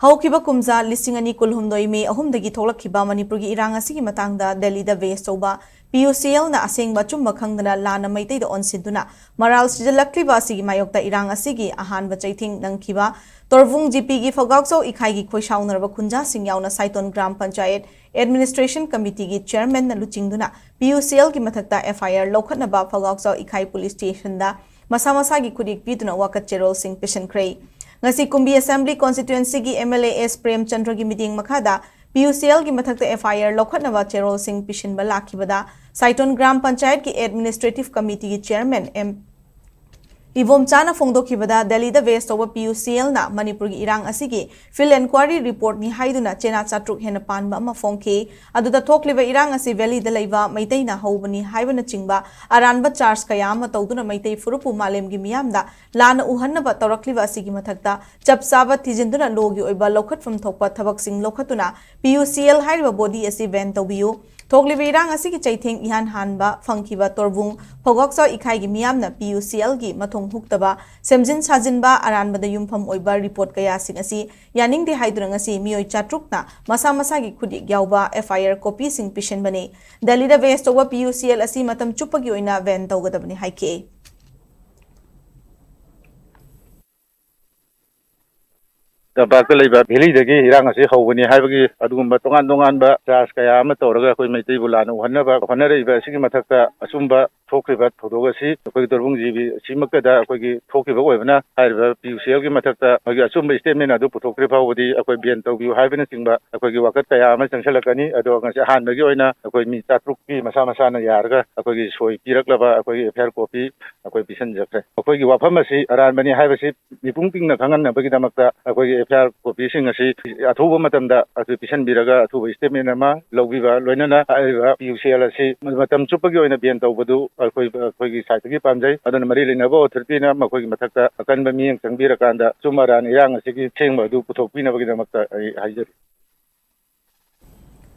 Haukiba Khunja listing ani kulhumdoi me ahumdagi tholakhiba Manipurgi irang asigi matangda Delhi da West Soba PUCL na asengba chumba khangdana lana maitai da onsinduna maral sijalakliba asigi mayokta irang asigi ahanba chaithing nangkhiba Torvung GP gi Fogaukso ikhai gi khoishaunarba Khunja singyauna Saiton Gram Panchayat Administration Committee gi Chairman na luchingduna PUCL gi mathakta FIR Loukhatnaba Fogaukso ikhai Police Station da Masagi Khuyek Piduna Wakat Cherol Pisinkhre ngasi Kumbi Assembly Constituency gi MLA S Prem Chandra gi meeting makhada PUCL gi mathakta FIR Loukhatnaba Cherol Pisinba lakhibada Saiton Gram Panchayat ki Administrative Committee gi Chairman M Ivom Chana Fongdokibada Delhi da West over PUCL na Manipur gi irang asigi field inquiry report ni haiduna chena chatruk hena panba ama fongke aduda thokliba irang asi valley da leiba maitai na hobani haibana chingba aranba charge kayama tawduna maitai furupu malem gi miyamda lana uhanna tawrakliba asigi mathakta chapsaba thijinduna logi oiba lokhatfam thokpa thabak sing lokhatuna PUCL haiba body asi van tawbiyu thokliba irang asigi chaitheng ihan hanba fangkiba Torvung Phogokso ikhai gi miyamna PUCL gi huktaba semjin sajinba aranbada yumpham oiba report kaya sing asi yaning de haidurang asi mioi chatrukna Masagi khudi gyauba FIR copy sing pishin bane Delhi da West over PUCL asi matam chupagi oina van tawgadabani haike Pucl Valley dagi irang asi hawani haibagi adugumba tongan ba charge kaya ama tawraga koi maitai bulana uhanaba honaraiba sigi mathakta asumba thokriba thodogasi koi Torvung jibi simakada koi thokriba oibana haiba PUCL gi mathakta magi asumba statement adu puthokri phawdi akoi bian tawbiu haibana singba akoi gi wakat kaya ama changsalakani ado ngasi hanbagi oina akoi mi chatruk ki masa na yarga akoi gi soi piraklaba akoi FIR copy akoi pisanjakre akoi gi wafam asi aranbani haibasi mipung pingna khangan bagi damakta akoi FIR copy sing asi athuba matamda atu pisan biraga athuba statement ama logbiba loinana aiba PUCL asi matam chupagi oina bian tawbadu akoi site gi pamjai adana mari lenabo authority na makoi mathakta akanba miyeng changbira kanda chumaran irang asi gi chengba du puthokpina bagi damakta ai haijari